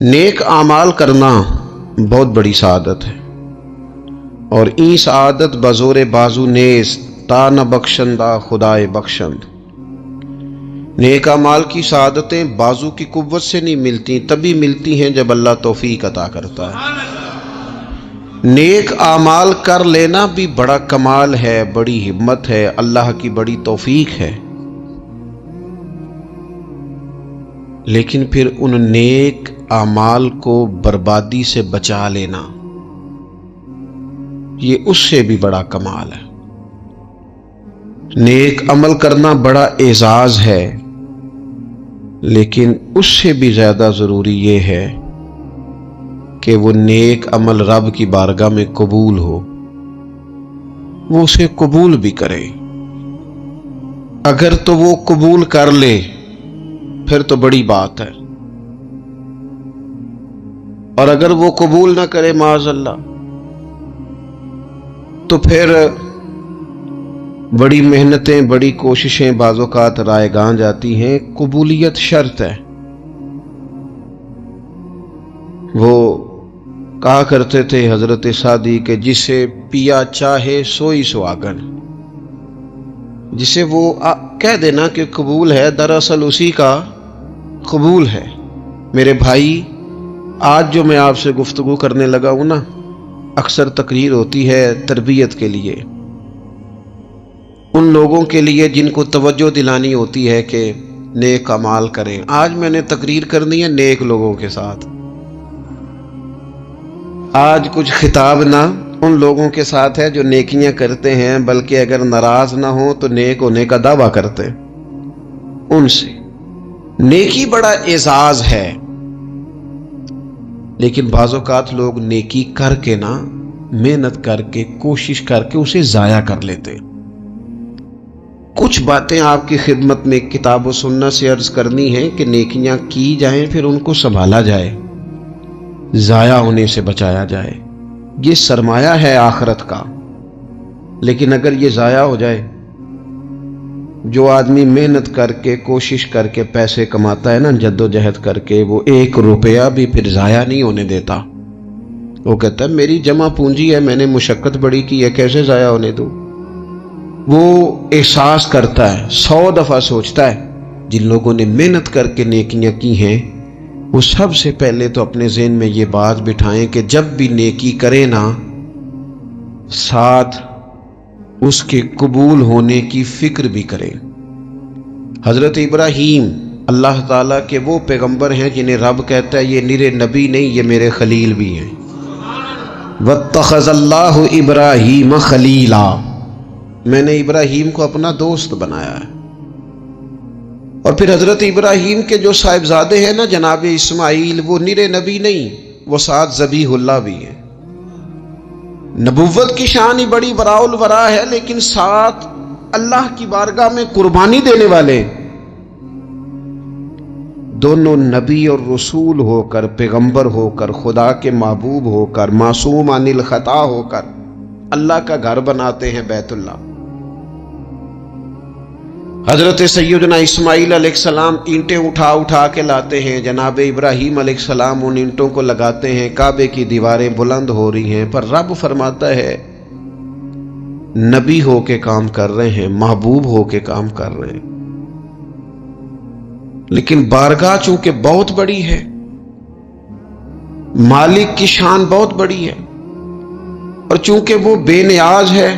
نیک اعمال کرنا بہت بڑی سعادت ہے، اور این سعادت بزور بازو نیست تا نہ بخشندہ خدائے بخشند۔ نیک اعمال کی سعادتیں بازو کی قوت سے نہیں ملتی، تبھی ملتی ہیں جب اللہ توفیق عطا کرتا ہے۔ نیک اعمال کر لینا بھی بڑا کمال ہے، بڑی ہمت ہے، اللہ کی بڑی توفیق ہے، لیکن پھر ان نیک اعمال کو بربادی سے بچا لینا، یہ اس سے بھی بڑا کمال ہے۔ نیک عمل کرنا بڑا اعزاز ہے، لیکن اس سے بھی زیادہ ضروری یہ ہے کہ وہ نیک عمل رب کی بارگاہ میں قبول ہو، وہ اسے قبول بھی کرے۔ اگر تو وہ قبول کر لے پھر تو بڑی بات ہے، اور اگر وہ قبول نہ کرے معاذ اللہ تو پھر بڑی محنتیں، بڑی کوششیں بعض اوقات رائے گاں جاتی ہیں۔ قبولیت شرط ہے۔ وہ کہا کرتے تھے حضرت سعدی کہ جسے پیا چاہے سوئی سہاگن، جسے وہ کہہ دینا کہ قبول ہے، دراصل اسی کا قبول ہے۔ میرے بھائی، آج جو میں آپ سے گفتگو کرنے لگا ہوں نا، اکثر تقریر ہوتی ہے تربیت کے لیے، ان لوگوں کے لیے جن کو توجہ دلانی ہوتی ہے کہ نیک اعمال کریں۔ آج میں نے تقریر کرنی ہے نیک لوگوں کے ساتھ۔ آج کچھ خطاب نہ ان لوگوں کے ساتھ ہے جو نیکیاں کرتے ہیں، بلکہ اگر ناراض نہ ہو تو نیک ہونے کا دعویٰ کرتے ہیں۔ ان سے نیکی بڑا اعزاز ہے، لیکن بعض اوقات لوگ نیکی کر کے نا، محنت کر کے، کوشش کر کے اسے ضائع کر لیتے۔ کچھ باتیں آپ کی خدمت میں کتاب و سنت سے عرض کرنی ہیں کہ نیکیاں کی جائیں، پھر ان کو سنبھالا جائے، ضائع ہونے سے بچایا جائے۔ یہ سرمایہ ہے آخرت کا، لیکن اگر یہ ضائع ہو جائے، جو آدمی محنت کر کے، کوشش کر کے پیسے کماتا ہے نا، جد و جہد کر کے، وہ 1 روپیہ بھی پھر ضائع نہیں ہونے دیتا۔ وہ کہتا ہے میری جمع پونجی ہے، میں نے مشقت بڑی کی ہے، کیسے ضائع ہونے دوں؟ وہ احساس کرتا ہے، 100 دفعہ سوچتا ہے۔ جن لوگوں نے محنت کر کے نیکیاں کی ہیں، وہ سب سے پہلے تو اپنے ذہن میں یہ بات بٹھائیں کہ جب بھی نیکی کریں نا، ساتھ اس کے قبول ہونے کی فکر بھی کریں۔ حضرت ابراہیم اللہ تعالیٰ کے وہ پیغمبر ہیں جنہیں رب کہتا ہے یہ نرے نبی نہیں، یہ میرے خلیل بھی ہیں۔ وَاتَّخَذَ اللَّهُ إِبْرَاهِيمَ خَلِيلًا، میں نے ابراہیم کو اپنا دوست بنایا ہے۔ اور پھر حضرت ابراہیم کے جو صاحبزادے ہیں نا جناب اسماعیل، وہ نرے نبی نہیں، وہ ساتھ ذبیح اللہ بھی ہیں۔ نبوت کی شان ہی بڑی وراء الورا ہے، لیکن ساتھ اللہ کی بارگاہ میں قربانی دینے والے دونوں نبی اور رسول ہو کر، پیغمبر ہو کر، خدا کے محبوب ہو کر، معصوم عن الخطا ہو کر اللہ کا گھر بناتے ہیں بیت اللہ۔ حضرت سیدنا اسماعیل علیہ السلام اینٹیں اٹھا اٹھا کے لاتے ہیں، جناب ابراہیم علیہ السلام ان اینٹوں کو لگاتے ہیں، کعبے کی دیواریں بلند ہو رہی ہیں، پر رب فرماتا ہے نبی ہو کے کام کر رہے ہیں، محبوب ہو کے کام کر رہے ہیں، لیکن بارگاہ چونکہ بہت بڑی ہے، مالک کی شان بہت بڑی ہے، اور چونکہ وہ بے نیاز ہے،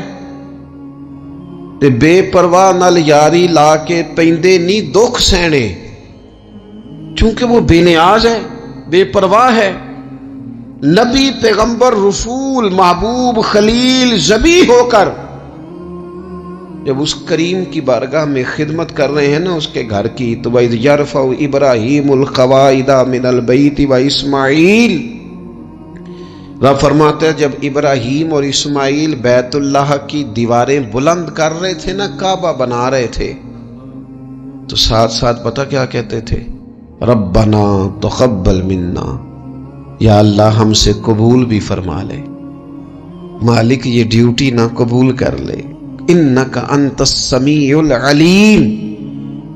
تے بے پرواہ نال یاری لا کے پیندے نی دکھ سہنے، چونکہ وہ بے نیاز ہے، بے پرواہ ہے، نبی، پیغمبر، رسول، محبوب، خلیل، ذبیح ہو کر جب اس کریم کی بارگاہ میں خدمت کر رہے ہیں نا اس کے گھر کی، تو وَإِذْ يَرْفَعُ إِبْرَاهِيمُ الْقَوَاعِدَ مِنَ الْبَيْتِ وَإِسْمَاعِيلُ، رب فرماتے ہیں جب ابراہیم اور اسماعیل بیت اللہ کی دیواریں بلند کر رہے تھے نا، کعبہ بنا رہے تھے، تو ساتھ ساتھ پتہ کیا کہتے تھے؟ ربنا تقبل منا، یا اللہ ہم سے قبول بھی فرما لے، مالک یہ ڈیوٹی نہ قبول کر لے، انک انت السمیع العلیم،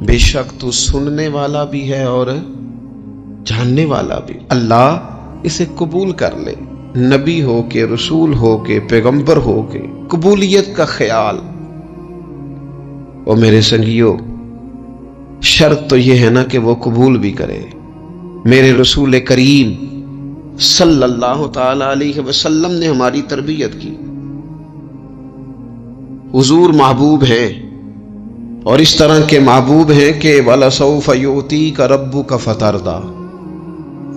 بے شک تو سننے والا بھی ہے اور جاننے والا بھی اللہ اسے قبول کر لے، نبی ہو کے، رسول ہو کے، پیغمبر ہو کے، قبولیت کا خیال۔ اور میرے سنگیو، شرط تو یہ ہے نا کہ وہ قبول بھی کرے۔ میرے رسول کریم صلی اللہ تعالی علیہ وسلم نے ہماری تربیت کی، حضور محبوب ہیں، اور اس طرح کے محبوب ہیں کہ وَلَسَوْفَ يُؤْتِيكَ رَبُّكَ فَتَرْضَىٰ،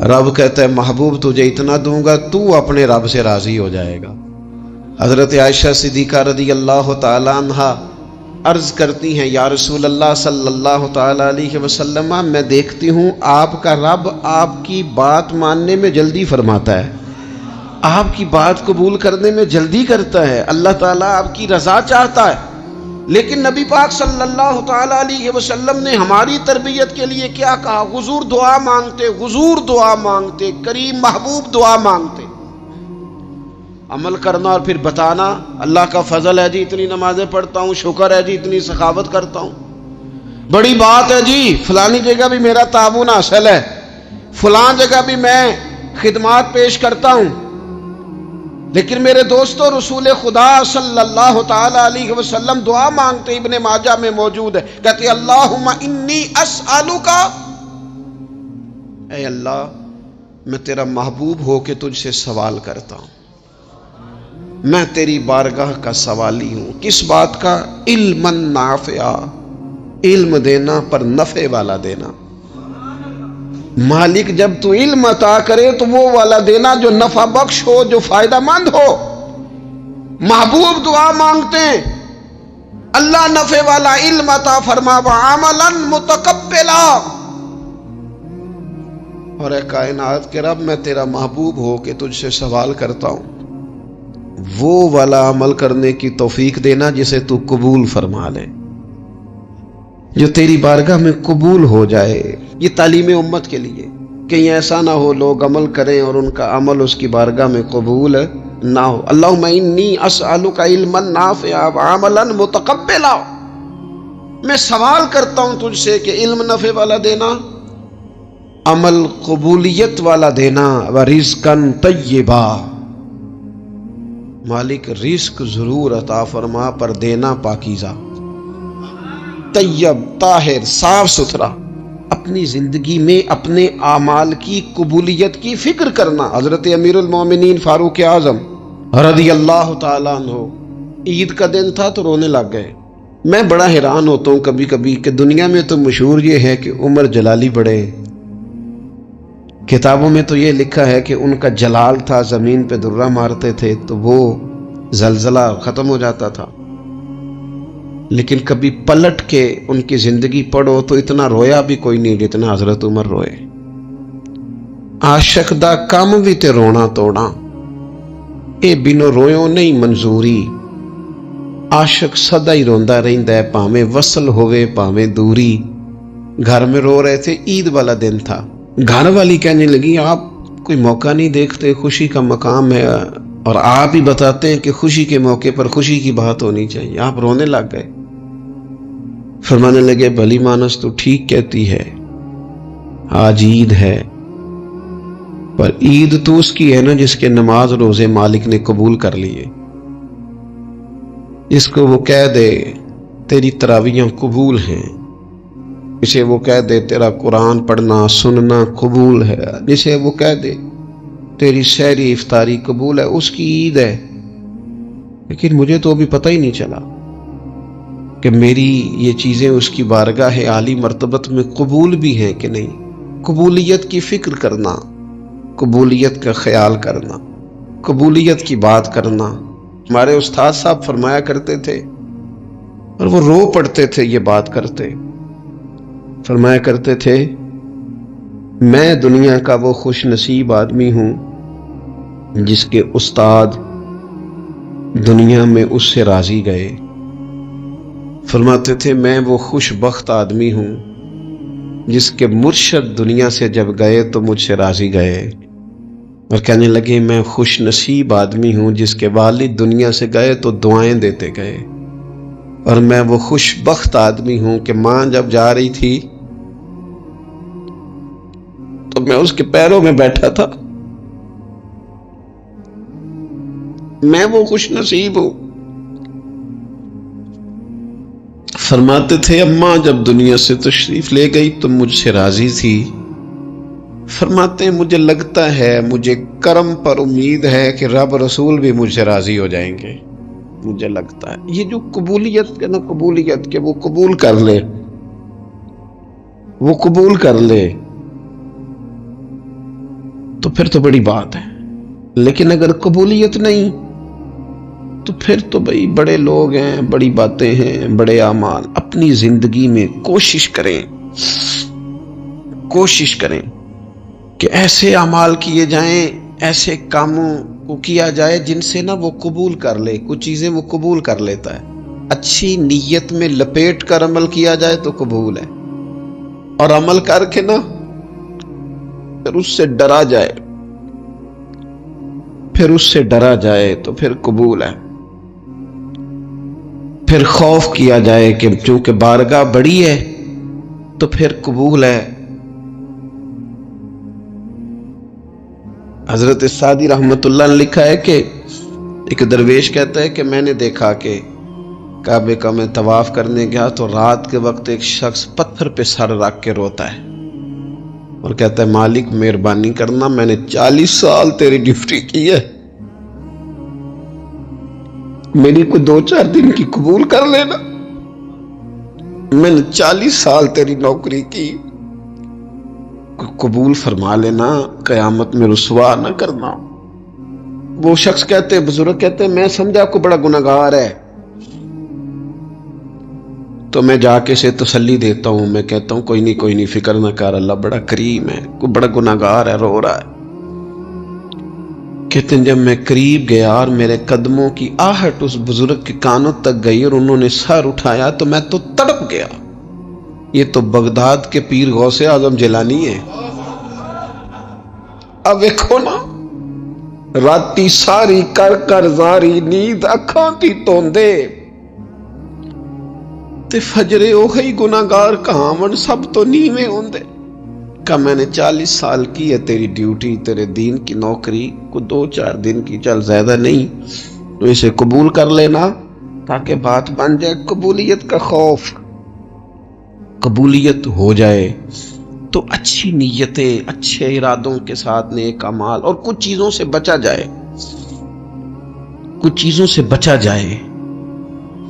رب کہتا ہے محبوب تجھے اتنا دوں گا تو اپنے رب سے راضی ہو جائے گا۔ حضرت عائشہ صدیقہ رضی اللہ تعالی عنہا عرض کرتی ہیں، یا رسول اللہ صلی اللہ تعالی علیہ وسلم، میں دیکھتی ہوں آپ کا رب آپ کی بات ماننے میں جلدی فرماتا ہے، آپ کی بات قبول کرنے میں جلدی کرتا ہے، اللہ تعالیٰ آپ کی رضا چاہتا ہے، لیکن نبی پاک صلی اللہ تعالی علیہ وسلم نے ہماری تربیت کے لیے کیا کہا؟ حضور دعا مانگتے، حضور دعا مانگتے، کریم محبوب دعا مانگتے، عمل کرنا اور پھر بتانا اللہ کا فضل ہے جی اتنی نمازیں پڑھتا ہوں، شکر ہے جی اتنی سخاوت کرتا ہوں، بڑی بات ہے جی فلانی جگہ بھی میرا تعاون حاصل ہے، فلان جگہ بھی میں خدمات پیش کرتا ہوں۔ لیکن میرے دوستو، رسول خدا صلی اللہ تعالی علیہ وسلم دعا مانگتے، ابن ماجہ میں موجود ہے، کہتے اللہم انی اسألک، اے اللہ میں تیرا محبوب ہو کے تجھ سے سوال کرتا ہوں، میں تیری بارگاہ کا سوالی ہوں، کس بات کا؟ علم نافعہ، علم دینا پر نفع والا دینا۔ مالک جب تو علم عطا کرے تو وہ والا دینا جو نفع بخش ہو، جو فائدہ مند ہو۔ محبوب دعا مانگتے ہیں اللہ نفع والا علم عطا فرما وعملا متقبلا، اور اے کائنات کے رب میں تیرا محبوب ہو کے تجھ سے سوال کرتا ہوں وہ والا عمل کرنے کی توفیق دینا جسے تو قبول فرما لے، جو تیری بارگاہ میں قبول ہو جائے۔ یہ تعلیم امت کے لیے، کہیں ایسا نہ ہو لوگ عمل کریں اور ان کا عمل اس کی بارگاہ میں قبول نہ ہو۔ اللہم انی اسألک علما نافعا وعملا متقبلا، میں سوال کرتا ہوں تجھ سے کہ علم نفع والا دینا، عمل قبولیت والا دینا، ورزقا طیبا، مالک رزق ضرور عطا فرما پر دینا پاکیزہ، طیب، طاہر، صاف ستھرا۔ اپنی زندگی میں اپنے اعمال کی قبولیت کی فکر کرنا۔ حضرت امیر المومنین فاروق اعظم رضی اللہ تعالیٰ عنہ عید کا دن تھا تو رونے لگ گئے۔ میں بڑا حیران ہوتا ہوں کبھی کبھی کہ دنیا میں تو مشہور یہ ہے کہ عمر جلالی بڑے، کتابوں میں تو یہ لکھا ہے کہ ان کا جلال تھا، زمین پہ درہ مارتے تھے تو وہ زلزلہ ختم ہو جاتا تھا، لیکن کبھی پلٹ کے ان کی زندگی پڑھو تو اتنا رویا بھی کوئی نہیں جتنا حضرت عمر روئے۔ عاشق دا کام بھی تے رونا توڑا، اے بینو رویوں نہیں منظوری، عاشق سدا ہی روندا رہندا ہے پاویں وصل ہوئے پاویں دوری۔ گھر میں رو رہے تھے، عید والا دن تھا، گھر والی کہنے لگی آپ کوئی موقع نہیں دیکھتے، خوشی کا مقام ہے اور آپ ہی بتاتے ہیں کہ خوشی کے موقع پر خوشی کی بات ہونی چاہیے، آپ رونے لگ گئے۔ فرمانے لگے بھلی مانس تو ٹھیک کہتی ہے، آج عید ہے، پر عید تو اس کی ہے نا جس کے نماز روزے مالک نے قبول کر لیے، جس کو وہ کہہ دے تیری تراویحاں قبول ہیں، جسے وہ کہہ دے تیرا قرآن پڑھنا سننا قبول ہے، جسے وہ کہہ دے تیری سحری افطاری قبول ہے، اس کی عید ہے۔ لیکن مجھے تو ابھی پتہ ہی نہیں چلا کہ میری یہ چیزیں اس کی بارگاہ عالی مرتبت میں قبول بھی ہیں کہ نہیں۔ قبولیت کی فکر کرنا، قبولیت کا خیال کرنا، قبولیت کی بات کرنا۔ ہمارے استاد صاحب فرمایا کرتے تھے اور وہ رو پڑتے تھے یہ بات کرتے، فرمایا کرتے تھے میں دنیا کا وہ خوش نصیب آدمی ہوں جس کے استاد دنیا میں اس سے راضی گئے۔ فرماتے تھے میں وہ خوش بخت آدمی ہوں جس کے مرشد دنیا سے جب گئے تو مجھ سے راضی گئے، اور کہنے لگے میں خوش نصیب آدمی ہوں جس کے والد دنیا سے گئے تو دعائیں دیتے گئے، اور میں وہ خوش بخت آدمی ہوں کہ ماں جب جا رہی تھی تو میں اس کے پیروں میں بیٹھا تھا. میں وہ خوش نصیب ہوں. فرماتے تھے اماں جب دنیا سے تشریف لے گئی تو مجھ سے راضی تھی. فرماتے ہیں مجھے لگتا ہے، مجھے کرم پر امید ہے کہ رب رسول بھی مجھ سے راضی ہو جائیں گے. مجھے لگتا ہے یہ جو قبولیت نا، قبولیت کہ وہ قبول کر لے، وہ قبول کر لے تو پھر تو بڑی بات ہے. لیکن اگر قبولیت نہیں تو پھر تو بھئی بڑے لوگ ہیں، بڑی باتیں ہیں، بڑے اعمال. اپنی زندگی میں کوشش کریں کہ ایسے اعمال کیے جائیں، ایسے کاموں کو کیا جائے جن سے نا وہ قبول کر لے. کچھ چیزیں وہ قبول کر لیتا ہے. اچھی نیت میں لپیٹ کر عمل کیا جائے تو قبول ہے، اور عمل کر کے نا پھر اس سے ڈرا جائے تو پھر قبول ہے. پھر خوف کیا جائے کہ چونکہ بارگاہ بڑی ہے تو پھر قبول ہے. حضرت سعدی رحمت اللہ نے لکھا ہے کہ ایک درویش کہتا ہے کہ میں نے دیکھا کہ کعبے کا میں طواف کرنے گیا تو رات کے وقت ایک شخص پتھر پہ سر رکھ کے روتا ہے اور کہتا ہے مالک مہربانی کرنا، میں نے 40 سال تیری ڈیوٹی کی ہے، میری کوئی 2-4 دن کی قبول کر لینا. میں نے 40 سال تیری نوکری کی، قبول فرما لینا، قیامت میں رسوا نہ کرنا. وہ شخص کہتے، بزرگ کہتے میں سمجھا کو بڑا گناہگار ہے تو میں جا کے اسے تسلی دیتا ہوں. میں کہتا ہوں کوئی نہیں فکر نہ کر، اللہ بڑا کریم ہے، کوئی بڑا گناہگار ہے، رو رہا ہے. کہتے ہیں جب میں قریب گیا اور میرے قدموں کی آہٹ اس بزرگ کے کانوں تک گئی اور انہوں نے سر اٹھایا تو میں تو تڑپ گیا. یہ تو بغداد کے پیر غوث اعظم جیلانی ہے. اب دیکھو نا، راتی ساری کر زاری نیند اکھاں کی توندے تے فجرے اوہی گناہگار کہاون سب تو نیویں ہوندے. کہ میں نے 40 سال کی ہے تیری ڈیوٹی، تیرے دین کی نوکری، کو 2-4 دن کی، چل زیادہ نہیں، تو اسے قبول کر لینا تاکہ بات بن جائے. قبولیت کا خوف، قبولیت ہو جائے تو اچھی نیتیں، اچھے ارادوں کے ساتھ نیک اعمال، اور کچھ چیزوں سے بچا جائے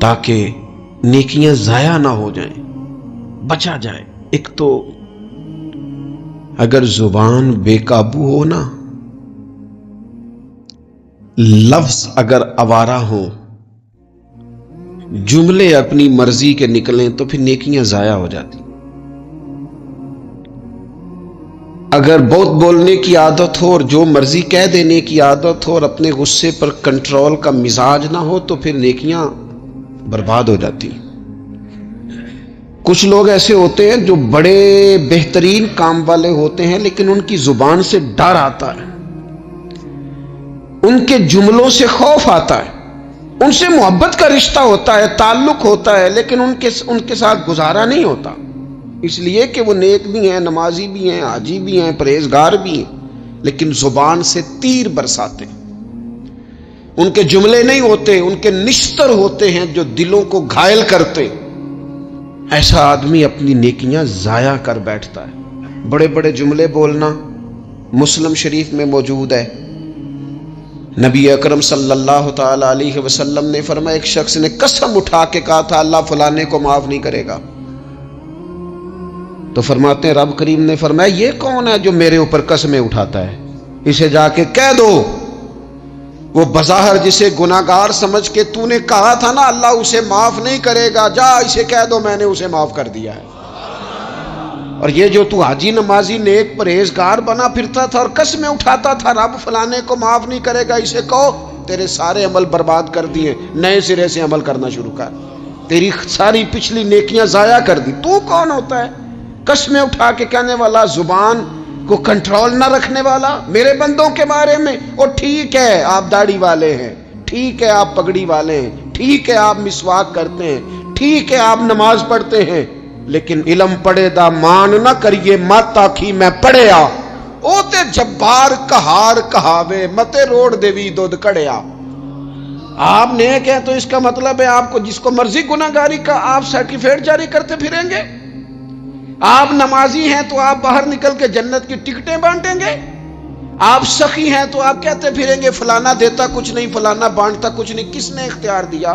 تاکہ نیکیاں ضائع نہ ہو جائیں، بچا جائے. ایک تو اگر زبان بے قابو ہو نا، لفظ اگر آوارہ ہوں، جملے اپنی مرضی کے نکلیں تو پھر نیکیاں ضائع ہو جاتی. اگر بہت بولنے کی عادت ہو اور جو مرضی کہہ دینے کی عادت ہو اور اپنے غصے پر کنٹرول کا مزاج نہ ہو تو پھر نیکیاں برباد ہو جاتی. کچھ لوگ ایسے ہوتے ہیں جو بڑے بہترین کام والے ہوتے ہیں لیکن ان کی زبان سے ڈر آتا ہے، ان کے جملوں سے خوف آتا ہے، ان سے محبت کا رشتہ ہوتا ہے، تعلق ہوتا ہے، لیکن ان کے ساتھ گزارا نہیں ہوتا، اس لیے کہ وہ نیک بھی ہیں، نمازی بھی ہیں، حاجی بھی ہیں، پرہیزگار بھی ہیں، لیکن زبان سے تیر برساتے ہیں. ان کے جملے نہیں ہوتے، ان کے نشتر ہوتے ہیں جو دلوں کو گھائل کرتے. ایسا آدمی اپنی نیکیاں ضائع کر بیٹھتا ہے. بڑے بڑے جملے بولنا مسلم شریف میں موجود ہے. نبی اکرم صلی اللہ تعالی علیہ وسلم نے فرمایا ایک شخص نے قسم اٹھا کے کہا تھا اللہ فلانے کو معاف نہیں کرے گا. تو فرماتے ہیں رب کریم نے فرمایا یہ کون ہے جو میرے اوپر قسمیں اٹھاتا ہے، اسے جا کے کہہ دو. وہ بظاہر جسے گناہگار سمجھ کے تو نے کہا تھا نا اللہ اسے معاف نہیں کرے گا، جا اسے کہہ دو میں نے اسے معاف کر دیا ہے. اور یہ جو تو حاجی نمازی نیک پرہیزگار بنا پھرتا تھا اور قسمیں اٹھاتا تھا رب فلانے کو معاف نہیں کرے گا، اسے کہو تیرے سارے عمل برباد کر دیے، نئے سرے سے عمل کرنا شروع کر، تیری ساری پچھلی نیکیاں ضائع کر دی. تو کون ہوتا ہے قسمیں اٹھا کے کہنے والا، زبان کو کنٹرول نہ رکھنے والا میرے بندوں کے بارے میں؟ اور ٹھیک ہے آپ داڑھی والے ہیں، ٹھیک ہے آپ پگڑی والے ہیں، ٹھیک ہے آپ مسواک کرتے ہیں، ٹھیک ہے آپ نماز پڑھتے ہیں، لیکن علم پڑھے دا مان نہ کریے، مات آکھی میں پڑھیا. او تے جبار کہار کہاوے متے روڑ دیوی دودھ کڑیا. آپ نیک ہیں تو اس کا مطلب ہے آپ کو جس کو مرضی گناہگاری کا آپ سرٹیفکیٹ جاری کرتے پھریں گے. آپ نمازی ہیں تو آپ باہر نکل کے جنت کی ٹکٹیں بانٹیں گے. آپ سخی ہیں تو آپ کہتے پھریں گے فلانا دیتا کچھ نہیں فلانا بانٹتا کچھ نہیں. کس نے اختیار دیا؟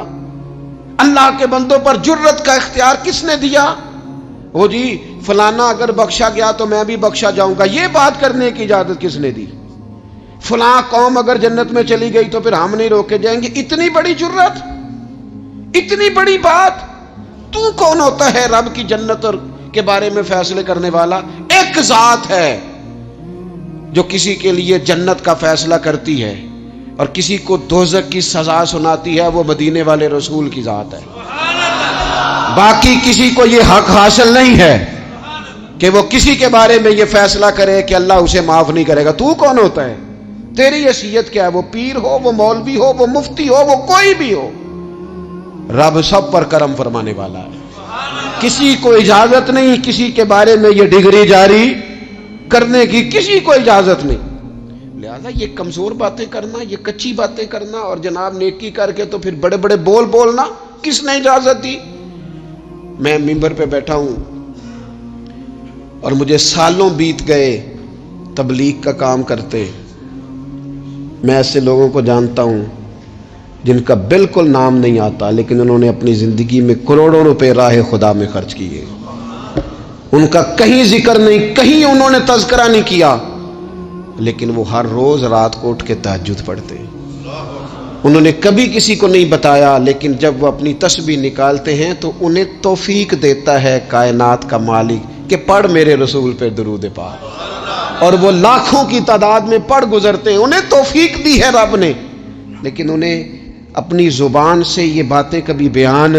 اللہ کے بندوں پر جرت کا اختیار کس نے دیا؟ وہ جی فلانا اگر بخشا گیا تو میں بھی بخشا جاؤں گا، یہ بات کرنے کی اجازت کس نے دی؟ فلاں قوم اگر جنت میں چلی گئی تو پھر ہم نہیں روکے جائیں گے. اتنی بڑی جرت، اتنی بڑی بات. تو کون ہوتا ہے رب کی جنت اور کے بارے میں فیصلے کرنے والا؟ ایک ذات ہے جو کسی کے لیے جنت کا فیصلہ کرتی ہے اور کسی کو دوزخ کی سزا سناتی ہے، وہ مدینے والے رسول کی ذات ہے. باقی کسی کو یہ حق حاصل نہیں ہے کہ وہ کسی کے بارے میں یہ فیصلہ کرے کہ اللہ اسے معاف نہیں کرے گا. تو کون ہوتا ہے؟ تیری حیثیت کیا ہے؟ وہ پیر ہو، وہ مولوی ہو، وہ مفتی ہو، وہ کوئی بھی ہو، رب سب پر کرم فرمانے والا ہے. کسی کو اجازت نہیں کسی کے بارے میں یہ ڈگری جاری کرنے کی، کسی کو اجازت نہیں. لہذا یہ کمزور باتیں کرنا، یہ کچی باتیں کرنا اور جناب نیکی کر کے تو پھر بڑے بڑے بول بولنا کس نے اجازت دی؟ میں ممبر پہ بیٹھا ہوں اور مجھے سالوں بیت گئے تبلیغ کا کام کرتے. میں ایسے لوگوں کو جانتا ہوں جن کا بالکل نام نہیں آتا لیکن انہوں نے اپنی زندگی میں کروڑوں روپے راہ خدا میں خرچ کیے. ان کا کہیں ذکر نہیں، کہیں انہوں نے تذکرہ نہیں کیا، لیکن وہ ہر روز رات کو اٹھ کے تہجد پڑھتے. انہوں نے کبھی کسی کو نہیں بتایا، لیکن جب وہ اپنی تسبیح نکالتے ہیں تو انہیں توفیق دیتا ہے کائنات کا مالک کہ پڑھ میرے رسول پہ درود پاک. اور وہ لاکھوں کی تعداد میں پڑھ گزرتے ہیں، انہیں توفیق دی ہے رب نے، لیکن انہیں اپنی زبان سے یہ باتیں کبھی بیان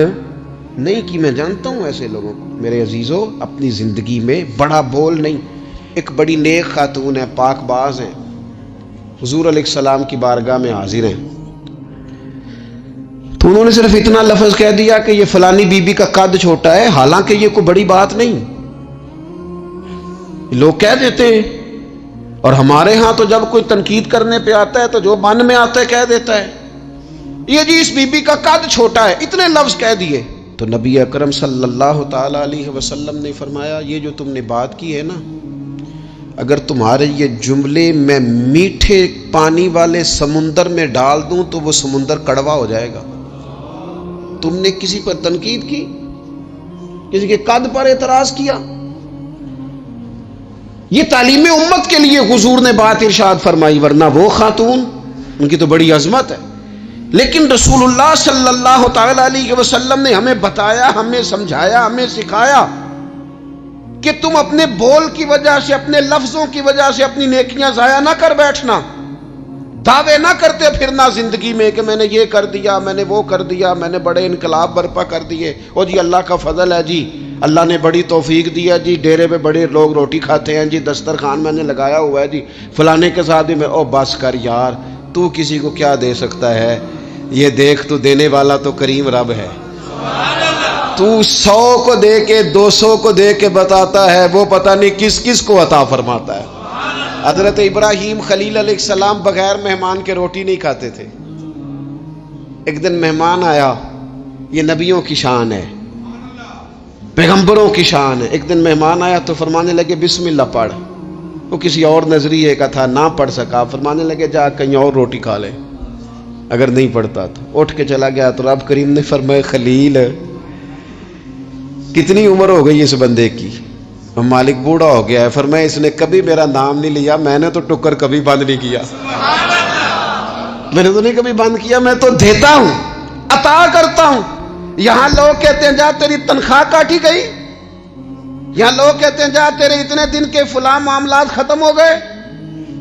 نہیں کی. میں جانتا ہوں ایسے لوگوں کو میرے عزیزوں، اپنی زندگی میں بڑا بول نہیں. ایک بڑی نیک خاتون ہے، پاک باز ہیں، حضور علیہ السلام کی بارگاہ میں حاضر ہیں. تو انہوں نے صرف اتنا لفظ کہہ دیا کہ یہ فلانی بی بی کا قد چھوٹا ہے، حالانکہ یہ کوئی بڑی بات نہیں. لوگ کہہ دیتے ہیں، اور ہمارے ہاں تو جب کوئی تنقید کرنے پہ آتا ہے تو جو من میں آتا ہے کہہ دیتا ہے. یہ جی اس بی بی کا قد چھوٹا ہے، اتنے لفظ کہہ دیے. تو نبی اکرم صلی اللہ تعالی علیہ وسلم نے فرمایا یہ جو تم نے بات کی ہے نا، اگر تمہارے یہ جملے میں میٹھے پانی والے سمندر میں ڈال دوں تو وہ سمندر کڑوا ہو جائے گا. تم نے کسی پر تنقید کی، کسی کے قد پر اعتراض کیا. یہ تعلیم امت کے لیے حضور نے بات ارشاد فرمائی، ورنہ وہ خاتون ان کی تو بڑی عظمت ہے. لیکن رسول اللہ صلی اللہ تعالی علیہ وسلم نے ہمیں بتایا، ہمیں سمجھایا، ہمیں سکھایا کہ تم اپنے بول کی وجہ سے، اپنے لفظوں کی وجہ سے اپنی نیکیاں ضائع نہ کر بیٹھنا. دعوے نہ کرتے پھرنا زندگی میں کہ میں نے یہ کر دیا، میں نے وہ کر دیا، میں نے بڑے انقلاب برپا کر دیے. او جی اللہ کا فضل ہے جی، اللہ نے بڑی توفیق دی ہے جی، ڈیرے پہ بڑے لوگ روٹی کھاتے ہیں جی، دسترخوان میں نے لگایا ہوا ہے جی، فلانے کے ساتھ بھی میں. او بس کر یار، تو کسی کو کیا دے سکتا ہے؟ یہ دیکھ تو دینے والا تو کریم رب ہے. تو 100 کو دے کے 200 کو دے کے بتاتا ہے، وہ پتہ نہیں کس کس کو عطا فرماتا ہے. حضرت ابراہیم خلیل علیہ السلام بغیر مہمان کے روٹی نہیں کھاتے تھے. ایک دن مہمان آیا، یہ نبیوں کی شان ہے، پیغمبروں کی شان ہے. ایک دن مہمان آیا تو فرمانے لگے بسم اللہ پڑھ. وہ کسی اور نظریے کا تھا، نہ پڑھ سکا. فرمانے لگے جا کہیں اور روٹی کھا لے اگر نہیں پڑھتا تو. اٹھ کے چلا گیا تو رب کریم نے فرمایا خلیل کتنی عمر ہو گئی اس بندے کی؟ مالک بوڑھا ہو گیا ہے. فرمایا اس نے کبھی میرا نام نہیں لیا، میں نے تو ٹکر کبھی بند نہیں کیا. میں نے تو نہیں کبھی بند کیا، میں تو دیتا ہوں، عطا کرتا ہوں. یہاں لوگ کہتے ہیں جا تیری تنخواہ کاٹی گئی، یہاں لوگ کہتے ہیں جا تیرے اتنے دن کے فلاں معاملات ختم ہو گئے،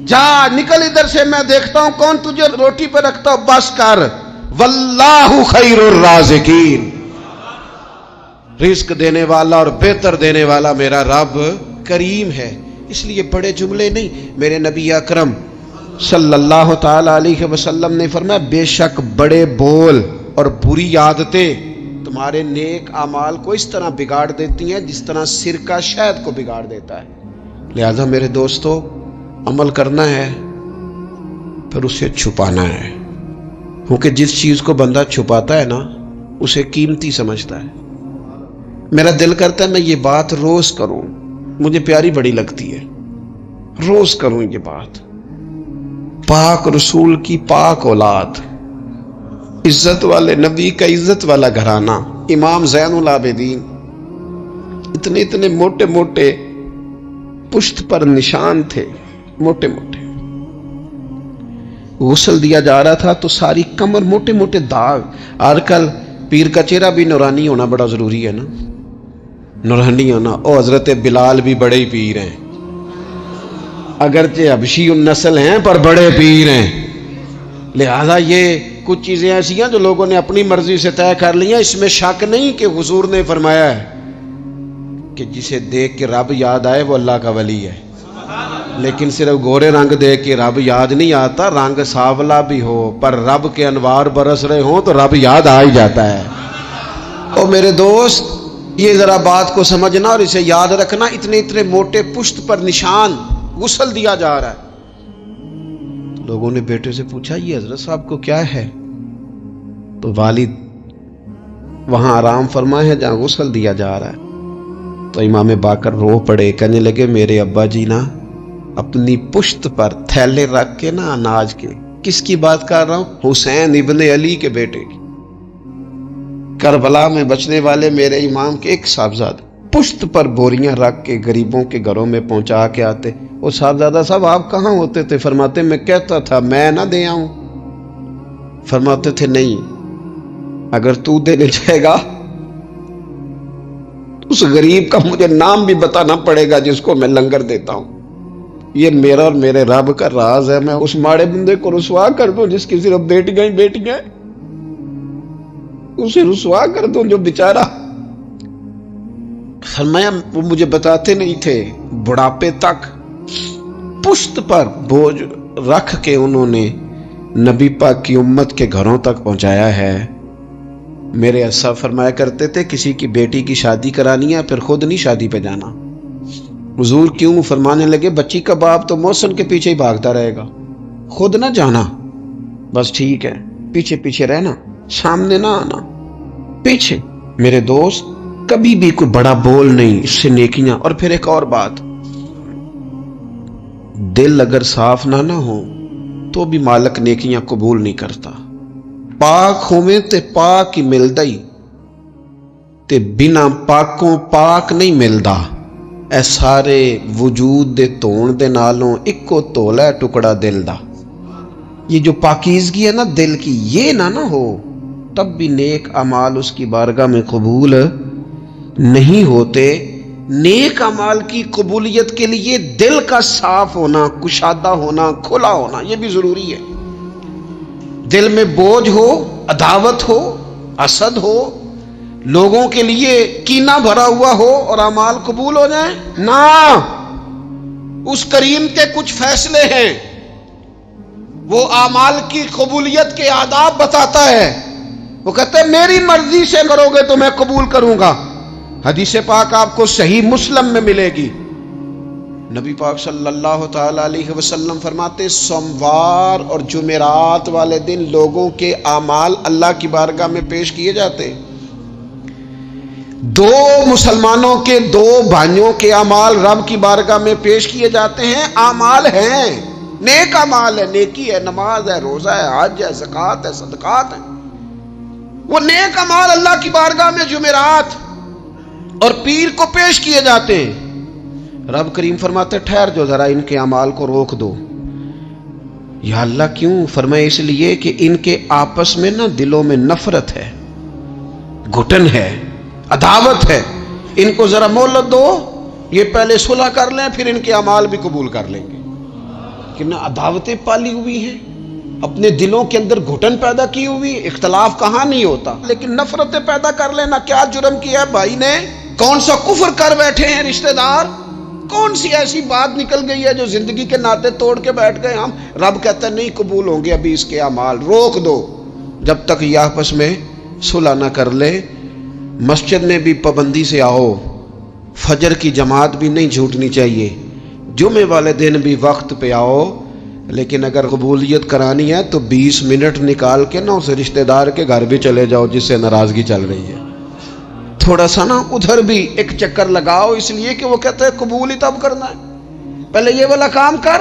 جا نکل ادھر سے، میں دیکھتا ہوں کون تجھے روٹی پہ رکھتا ہوں. بس کر، واللہ خیر الرازقین، رزق دینے والا اور بہتر دینے والا میرا رب کریم ہے. اس لیے بڑے جملے نہیں. میرے نبی اکرم صلی اللہ تعالی علیہ وسلم نے فرمایا بے شک بڑے بول اور بری عادتیں تمہارے نیک اعمال کو اس طرح بگاڑ دیتی ہیں جس طرح سرکہ شہد کو بگاڑ دیتا ہے. لہذا میرے دوستو، عمل کرنا ہے پھر اسے چھپانا ہے، کیونکہ جس چیز کو بندہ چھپاتا ہے نا اسے قیمتی سمجھتا ہے۔ میرا دل کرتا ہے میں یہ بات روز کروں، مجھے پیاری بڑی لگتی ہے، روز کروں یہ بات۔ پاک رسول کی پاک اولاد، عزت والے نبی کا عزت والا گھرانہ، امام زین العابدین، اتنے اتنے موٹے موٹے پشت پر نشان تھے، موٹے موٹے۔ غسل دیا جا رہا تھا تو ساری کمر موٹے موٹے داغ۔ آج کل پیر کا چہرہ بھی نورانی ہونا بڑا ضروری ہے نا، نورانی ہونا۔ او حضرت بلال بھی بڑے ہی پیر ہیں، اگرچہ حبشی النسل ہیں پر بڑے پیر ہیں۔ لہذا یہ کچھ چیزیں ایسی ہیں جو لوگوں نے اپنی مرضی سے طے کر لی ہیں۔ اس میں شک نہیں کہ حضور نے فرمایا ہے کہ جسے دیکھ کے رب یاد آئے وہ اللہ کا ولی ہے، لیکن صرف گورے رنگ دیکھ کے رب یاد نہیں آتا، رنگ سانولا بھی ہو پر رب کے انوار برس رہے ہوں تو رب یاد آ ہی جاتا ہے۔ اور میرے دوست یہ ذرا بات کو سمجھنا اور اسے یاد رکھنا، اتنے اتنے موٹے پشت پر نشان، غسل دیا جا رہا ہے۔ لوگوں نے بیٹے سے پوچھا یہ حضرت صاحب کو کیا ہے؟ تو والد وہاں آرام فرمائے ہیں جہاں غسل دیا جا رہا ہے۔ تو امام باقر رو پڑے، کہنے لگے میرے ابا جی نا اپنی پشت پر تھیلے رکھ کے نا اناج کے، کس کی بات کر رہا ہوں؟ حسین ابن علی کے بیٹے کی، کربلا میں بچنے والے میرے امام کے ایک صاحبزادے، پشت پر بوریاں رکھ کے غریبوں کے گھروں میں پہنچا کے آتے۔ وہ صاحبزادہ صاحب آپ کہاں ہوتے تھے؟ فرماتے میں کہتا تھا میں نہ دے آؤں۔ فرماتے تھے نہیں، اگر تو دینے جائے گا اس غریب کا مجھے نام بھی بتانا پڑے گا جس کو میں لنگر دیتا ہوں۔ یہ میرا اور میرے رب کا راز ہے، میں اس ماڑے بندے کو رسوا کر دوں جس کی صرف بیٹیاں ہی بیٹیاں ہیں، اسے رسوا کر دوں جو بیچارہ۔ فرمایا وہ مجھے بتاتے نہیں تھے، بڑھاپے تک پشت پر بوجھ رکھ کے انہوں نے نبی پاک کی امت کے گھروں تک پہنچایا ہے۔ میرے اسا فرمایا کرتے تھے کسی کی بیٹی کی شادی کرانی ہے پھر خود نہیں شادی پہ جانا۔ حضور کیوں؟ فرمانے لگے بچی کا باپ تو محسن کے پیچھے ہی بھاگتا رہے گا، خود نہ جانا، بس ٹھیک ہے پیچھے پیچھے رہنا، سامنے نہ آنا، پیچھے۔ میرے دوست کبھی بھی کوئی بڑا بول نہیں، اس سے نیکیاں۔ اور پھر ایک اور بات، دل اگر صاف نہ ہو تو بھی مالک نیکیاں قبول نہیں کرتا۔ پاک ہوئے تے پاک ہی ملدا ہی تے بنا پاکوں پاک نہیں ملدا۔ اے سارے وجود دے تون دے نالوں اکو تولا ٹکڑا دل دا۔ یہ جو پاکیزگی ہے نا دل کی، یہ نہ ہو تب بھی نیک اعمال اس کی بارگاہ میں قبول نہیں ہوتے۔ نیک اعمال کی قبولیت کے لیے دل کا صاف ہونا، کشادہ ہونا، کھلا ہونا یہ بھی ضروری ہے۔ دل میں بوجھ ہو، عداوت ہو، حسد ہو، لوگوں کے لیے کینہ بھرا ہوا ہو اور اعمال قبول ہو جائیں نہ۔ اس کریم کے کچھ فیصلے ہیں، وہ اعمال کی قبولیت کے آداب بتاتا ہے۔ وہ کہتے ہیں میری مرضی سے کرو گے تو میں قبول کروں گا۔ حدیث پاک آپ کو صحیح مسلم میں ملے گی۔ نبی پاک صلی اللہ تعالی علیہ وسلم فرماتے سوموار اور جمعرات والے دن لوگوں کے اعمال اللہ کی بارگاہ میں پیش کیے جاتے۔ دو مسلمانوں کے دو بھائیوں کے اعمال رب کی بارگاہ میں پیش کیے جاتے ہیں۔ اعمال ہیں، نیک اعمال ہے، نیکی ہے، نماز ہے، روزہ ہے، حج ہے، زکوٰۃ ہے، صدقات ہے۔ وہ نیک اعمال اللہ کی بارگاہ میں جمعرات اور پیر کو پیش کیے جاتے ہیں۔ رب کریم فرماتے ٹھہر جو ذرا ان کے اعمال کو روک دو۔ یا اللہ کیوں؟ فرمائے اس لیے کہ ان کے آپس میں نا دلوں میں نفرت ہے، گھٹن ہے، عداوت ہے، ان کو ذرا مہلت دو، یہ پہلے صلح کر لیں پھر ان کے اعمال بھی قبول کر لیں گے۔ کہ نہ عداوتیں پالی ہوئی ہیں، اپنے دلوں کے اندر گھٹن پیدا کی ہوئی، اختلاف کہاں نہیں ہوتا، لیکن نفرتیں پیدا کر لینا۔ کیا جرم کیا ہے بھائی نے؟ کون سا کفر کر بیٹھے ہیں رشتہ دار؟ کون سی ایسی بات نکل گئی ہے جو زندگی کے ناطے توڑ کے بیٹھ گئے ہم؟ رب کہتا ہے نہیں قبول ہوں گے ابھی اس کے اعمال، روک دو جب تک یہ آپس میں صلح نہ کر لے۔ مسجد میں بھی پابندی سے آؤ، فجر کی جماعت بھی نہیں چھوٹنی چاہیے، جمعے والے دن بھی وقت پہ آؤ، لیکن اگر قبولیت کرانی ہے تو 20 منٹ نکال کے نا اس رشتہ دار کے گھر بھی چلے جاؤ جس سے ناراضگی چل رہی ہے، تھوڑا سا نا ادھر بھی ایک چکر لگاؤ، اس لیے کہ وہ کہتے ہیں قبول ہی تب کرنا ہے، پہلے یہ والا کام کر،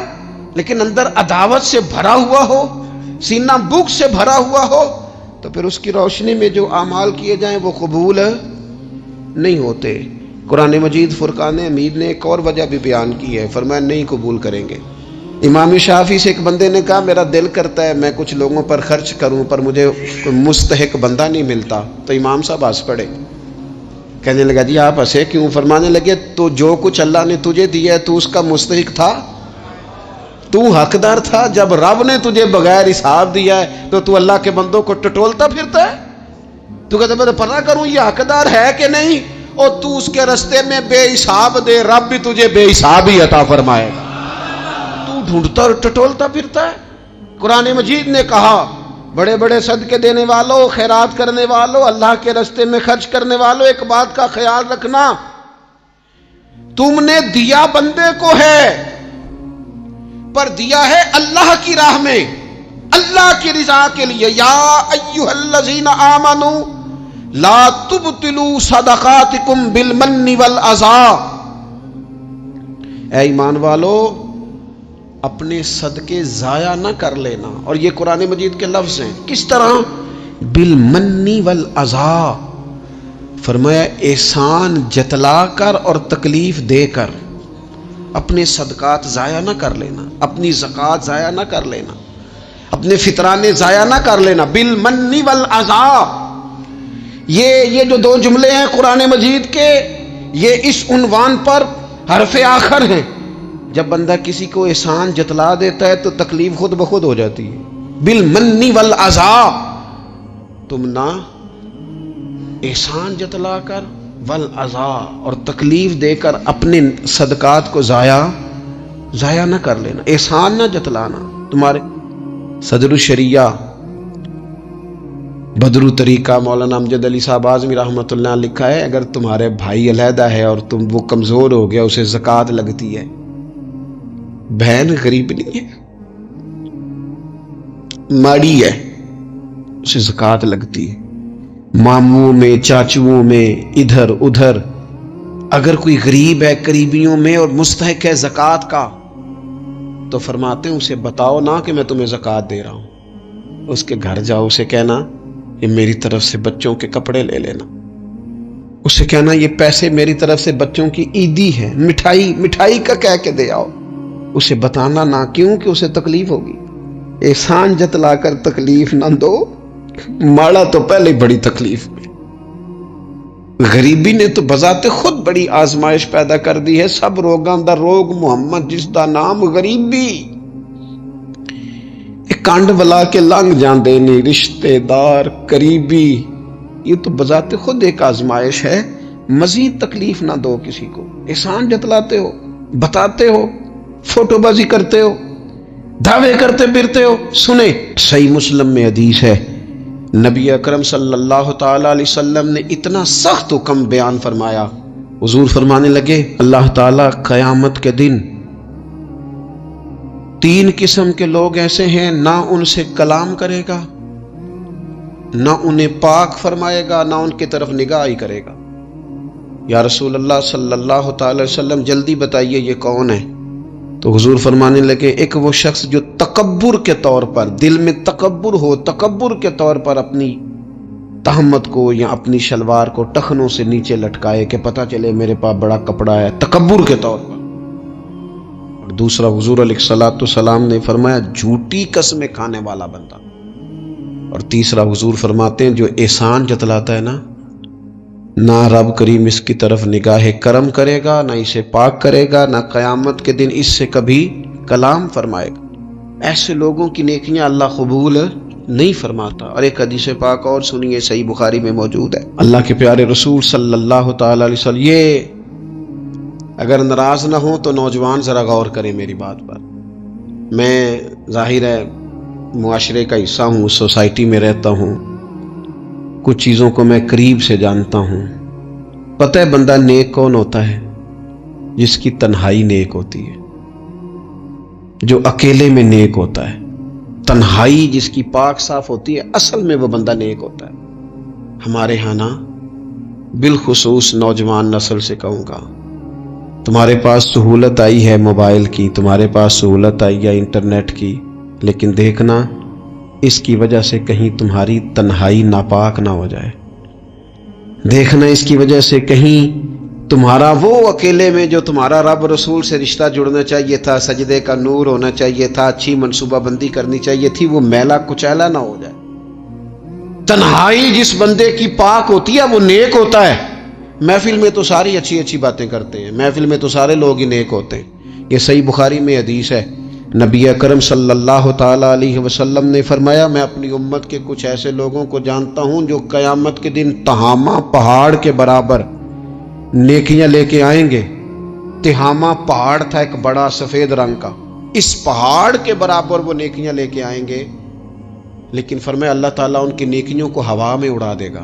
لیکن اندر عداوت سے بھرا ہوا ہو، سینہ بھوک سے بھرا ہوا ہو، تو پھر اس کی روشنی میں جو اعمال کیے جائیں وہ قبول نہیں ہوتے۔ قرآن مجید فرقان حمید نے ایک اور وجہ بھی بیان کی ہے، فرمایا نہیں قبول کریں گے۔ امام شافعی سے ایک بندے نے کہا میرا دل کرتا ہے میں کچھ لوگوں پر خرچ کروں پر مجھے کوئی مستحق بندہ نہیں ملتا، تو امام صاحب ہنس پڑے، کہنے لگا جی آپ ہنسے کیوں؟ فرمانے لگے تو جو کچھ اللہ نے تجھے دیا ہے تو اس کا مستحق تھا، تو حقدار تھا، جب رب نے تجھے بغیر حساب دیا ہے تو اللہ کے بندوں کو ٹٹولتا پھرتا ہے، تو کہتا میں پتہ کروں یہ حقدار ہے کہ نہیں، اور تو اس کے رستے میں بے حساب دے، رب بھی تجھے بے حساب ہی عطا فرمائے گا، تو ڈھونڈتا اور ٹٹولتا پھرتا ہے۔ قرآن مجید نے کہا بڑے بڑے صدقے دینے والوں، خیرات کرنے والوں، اللہ کے رستے میں خرچ کرنے والوں، ایک بات کا خیال رکھنا، تم نے دیا بندے کو ہے پر دیا ہے اللہ کی راہ میں، اللہ کی رضا کے لیے۔ یا ایھا الذین آمنوا لا تبطلوا صدقاتکم بالمن والاذی، اے ایمان والو اپنے صدقے ضائع نہ کر لینا، اور یہ قرآن مجید کے لفظ ہیں، کس طرح؟ بالمن والاذی، فرمایا احسان جتلا کر اور تکلیف دے کر، اپنے صدقات ضائع نہ کر لینا، اپنی زکوٰۃ ضائع نہ کر لینا، اپنے فطرانے ضائع نہ کر لینا، بالمن والاذی۔ یہ جو دو جملے ہیں قرآن مجید کے، یہ اس عنوان پر حرف آخر ہیں۔ جب بندہ کسی کو احسان جتلا دیتا ہے تو تکلیف خود بخود ہو جاتی ہے۔ بالمن والاذی، تم نہ احسان جتلا کر، والاذی اور تکلیف دے کر اپنے صدقات کو ضائع نہ کر لینا، احسان نہ جتلانا۔ تمہارے صدر الشریعہ بدر طریقہ مولانا امجد علی صاحب اعظمی رحمۃ اللہ لکھا ہے، اگر تمہارے بھائی علیحدہ ہے اور وہ کمزور ہو گیا، اسے زکوٰۃ لگتی ہے، بہن غریب نہیں ہے، ماڑی ہے، اسے زکوٰۃ لگتی ہے، ماموں میں، چاچوؤں میں، ادھر ادھر، اگر کوئی غریب ہے قریبیوں میں اور مستحق ہے زکوٰۃ کا، تو فرماتے ہیں اسے بتاؤ نا کہ میں تمہیں زکوٰۃ دے رہا ہوں، اس کے گھر جاؤ، اسے کہنا یہ میری طرف سے بچوں کے کپڑے لے لینا، اسے کہنا یہ پیسے میری طرف سے بچوں کی عیدی ہے، مٹھائی کا کہہ کے دے آؤ، اسے بتانا نہ، کیوں کہ اسے تکلیف ہوگی۔ احسان جتلا کر تکلیف نہ دو، ماڑا تو پہلے بڑی تکلیف میں، غریبی نے تو بذات خود بڑی آزمائش پیدا کر دی ہے، سب روگاں دا روگ محمد جس دا نام غریبی، کنڈ ولا کے لنگ جاندے نہیں، رشتے دار قریبی، یہ تو بذات خود ایک آزمائش ہے، مزید تکلیف نہ دو کسی کو۔ احسان جتلاتے ہو، بتاتے ہو، فوٹو بازی کرتے ہو، دعوے کرتے پھرتے ہو۔ سنیں صحیح مسلم میں حدیث ہے، نبی اکرم صلی اللہ تعالی علیہ وسلم نے اتنا سخت حکم بیان فرمایا، حضور فرمانے لگے اللہ تعالیٰ قیامت کے دن 3 قسم کے لوگ ایسے ہیں، نہ ان سے کلام کرے گا، نہ انہیں پاک فرمائے گا، نہ ان کی طرف نگاہ ہی کرے گا۔ یا رسول اللہ صلی اللہ تعالی وسلم جلدی بتائیے یہ کون ہے؟ تو حضور فرمانے لگے ایک وہ شخص جو تکبر کے طور پر، دل میں تکبر ہو، تکبر کے طور پر اپنی تہمت کو یا اپنی شلوار کو ٹخنوں سے نیچے لٹکائے کہ پتہ چلے میرے پاس بڑا کپڑا ہے، تکبر کے طور پر۔ اور دوسرا حضور علیہ الصلوۃ والسلام نے فرمایا جھوٹی قسمیں کھانے والا بندہ۔ اور تیسرا حضور فرماتے ہیں جو احسان جتلاتا ہے نا، نہ رب کریم اس کی طرف نگاہ کرم کرے گا، نہ اسے پاک کرے گا، نہ قیامت کے دن اس سے کبھی کلام فرمائے گا۔ ایسے لوگوں کی نیکیاں اللہ قبول نہیں فرماتا۔ اور ایک حدیث پاک اور سنیے، صحیح بخاری میں موجود ہے، اللہ کے پیارے رسول صلی اللہ تعالی علیہ وسلم، یہ اگر ناراض نہ ہو تو نوجوان ذرا غور کریں میری بات پر، میں ظاہر ہے معاشرے کا حصہ ہوں، سوسائٹی میں رہتا ہوں، کچھ چیزوں کو میں قریب سے جانتا ہوں۔ پتہ ہے بندہ نیک کون ہوتا ہے؟ جس کی تنہائی نیک ہوتی ہے۔ جو اکیلے میں نیک ہوتا ہے، تنہائی جس کی پاک صاف ہوتی ہے، اصل میں وہ بندہ نیک ہوتا ہے۔ ہمارے ہاں نا بالخصوص نوجوان نسل سے کہوں گا، تمہارے پاس سہولت آئی ہے موبائل کی، تمہارے پاس سہولت آئی ہے انٹرنیٹ کی، لیکن دیکھنا اس کی وجہ سے کہیں تمہاری تنہائی ناپاک نہ ہو جائے۔ دیکھنا اس کی وجہ سے کہیں تمہارا وہ اکیلے میں جو تمہارا رب رسول سے رشتہ جڑنا چاہیے تھا، سجدے کا نور ہونا چاہیے تھا، اچھی منصوبہ بندی کرنی چاہیے تھی، وہ میلا کچیلا نہ ہو جائے۔ تنہائی جس بندے کی پاک ہوتی ہے وہ نیک ہوتا ہے۔ محفل میں تو ساری اچھی اچھی باتیں کرتے ہیں، محفل میں تو سارے لوگ ہی نیک ہوتے ہیں۔ یہ صحیح بخاری میں حدیث ہے، نبی اکرم صلی اللہ تعالی علیہ وسلم نے فرمایا، میں اپنی امت کے کچھ ایسے لوگوں کو جانتا ہوں جو قیامت کے دن تہامہ پہاڑ کے برابر نیکیاں لے کے آئیں گے۔ تہامہ پہاڑ تھا ایک بڑا سفید رنگ کا، اس پہاڑ کے برابر وہ نیکیاں لے کے آئیں گے، لیکن فرمایا اللہ تعالیٰ ان کی نیکیوں کو ہوا میں اڑا دے گا۔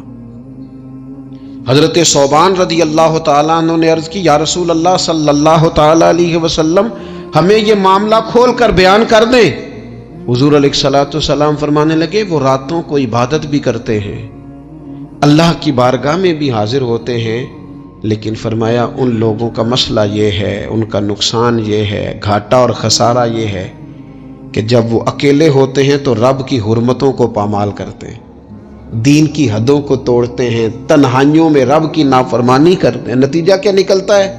حضرت ثوبان رضی اللہ تعالیٰ عنہ نے عرض کی، یا رسول اللہ صلی اللہ تعالیٰ علیہ وسلم ہمیں یہ معاملہ کھول کر بیان کر دیں۔ حضور علیہ الصلوۃ والسلام فرمانے لگے، وہ راتوں کو عبادت بھی کرتے ہیں، اللہ کی بارگاہ میں بھی حاضر ہوتے ہیں، لیکن فرمایا ان لوگوں کا مسئلہ یہ ہے، ان کا نقصان یہ ہے، گھاٹا اور خسارہ یہ ہے کہ جب وہ اکیلے ہوتے ہیں تو رب کی حرمتوں کو پامال کرتے ہیں، دین کی حدوں کو توڑتے ہیں، تنہائیوں میں رب کی نافرمانی کرتے ہیں۔ نتیجہ کیا نکلتا ہے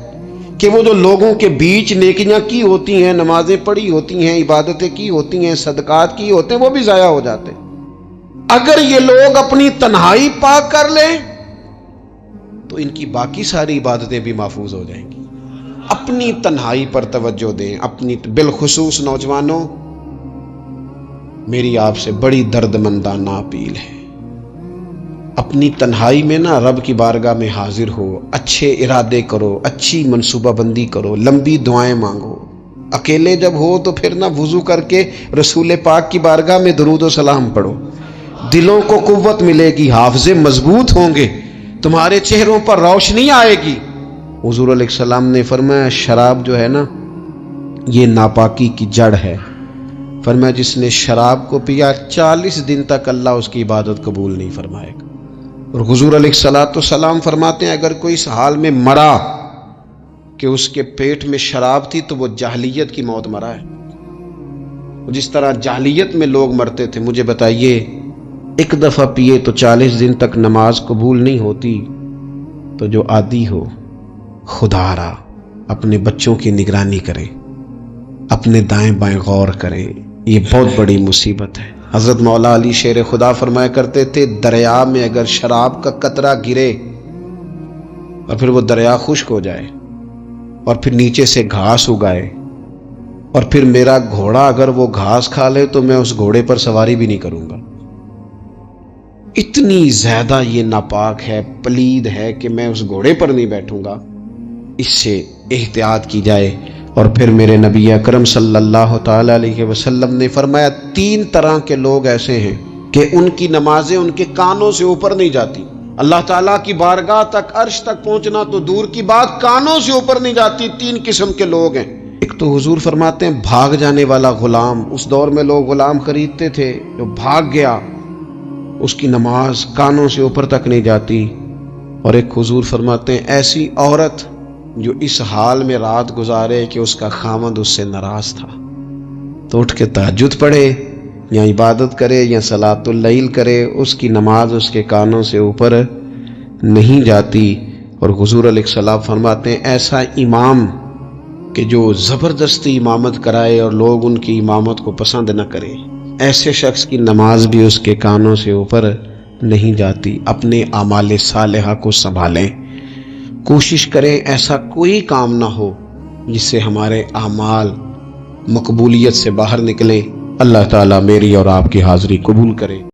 کہ وہ جو لوگوں کے بیچ نیکیاں کی ہوتی ہیں، نمازیں پڑھی ہوتی ہیں، عبادتیں کی ہوتی ہیں، صدقات کی ہوتے ہیں، وہ بھی ضائع ہو جاتے ہیں۔ اگر یہ لوگ اپنی تنہائی پاک کر لیں تو ان کی باقی ساری عبادتیں بھی محفوظ ہو جائیں گی۔ اپنی تنہائی پر توجہ دیں، اپنی بالخصوص نوجوانوں، میری آپ سے بڑی درد مندانہ اپیل ہے، اپنی تنہائی میں نا رب کی بارگاہ میں حاضر ہو، اچھے ارادے کرو، اچھی منصوبہ بندی کرو، لمبی دعائیں مانگو۔ اکیلے جب ہو تو پھر نا وضو کر کے رسول پاک کی بارگاہ میں درود و سلام پڑھو، دلوں کو قوت ملے گی، حافظے مضبوط ہوں گے، تمہارے چہروں پر روشنی آئے گی۔ حضور علیہ السلام نے فرمایا شراب جو ہے نا یہ ناپاکی کی جڑ ہے، فرمایا جس نے شراب کو پیا 40 دن تک اللہ اس کی عبادت قبول نہیں فرمائے گا۔ اور حضور علیہ السلام فرماتے ہیں اگر کوئی اس حال میں مرا کہ اس کے پیٹ میں شراب تھی تو وہ جاہلیت کی موت مرا ہے۔ جس طرح جاہلیت میں لوگ مرتے تھے، مجھے بتائیے ایک دفعہ پیے تو 40 دن تک نماز قبول نہیں ہوتی، تو جو عادی ہو خدا را اپنے بچوں کی نگرانی کرے، اپنے دائیں بائیں غور کرے، یہ بہت بڑی مصیبت ہے۔ حضرت مولا علی شیر خدا فرمایا کرتے تھے دریا میں اگر شراب کا قطرہ گرے اور پھر وہ دریا خشک ہو جائے اور پھر نیچے سے گھاس اگائے اور پھر میرا گھوڑا اگر وہ گھاس کھا لے تو میں اس گھوڑے پر سواری بھی نہیں کروں گا، اتنی زیادہ یہ ناپاک ہے، پلید ہے کہ میں اس گھوڑے پر نہیں بیٹھوں گا۔ اس سے احتیاط کی جائے۔ اور پھر میرے نبی اکرم صلی اللہ تعالی علیہ وسلم نے فرمایا 3 طرح کے لوگ ایسے ہیں کہ ان کی نمازیں ان کے کانوں سے اوپر نہیں جاتی، اللہ تعالیٰ کی بارگاہ تک عرش تک پہنچنا تو دور کی بات، کانوں سے اوپر نہیں جاتی۔ 3 قسم کے لوگ ہیں۔ ایک تو حضور فرماتے ہیں بھاگ جانے والا غلام، اس دور میں لوگ غلام خریدتے تھے، جو بھاگ گیا اس کی نماز کانوں سے اوپر تک نہیں جاتی۔ اور ایک حضور فرماتے ہیں ایسی عورت جو اس حال میں رات گزارے کہ اس کا خامد اس سے ناراض تھا، تو اٹھ کے تہجد پڑھے یا عبادت کرے یا صلاۃ اللیل کرے، اس کی نماز اس کے کانوں سے اوپر نہیں جاتی۔ اور حضور علیہ السلام فرماتے ہیں ایسا امام کہ جو زبردستی امامت کرائے اور لوگ ان کی امامت کو پسند نہ کرے، ایسے شخص کی نماز بھی اس کے کانوں سے اوپر نہیں جاتی۔ اپنے اعمال صالحہ کو سنبھالیں، کوشش کریں ایسا کوئی کام نہ ہو جس سے ہمارے اعمال مقبولیت سے باہر نکلیں۔ اللہ تعالیٰ میری اور آپ کی حاضری قبول کرے۔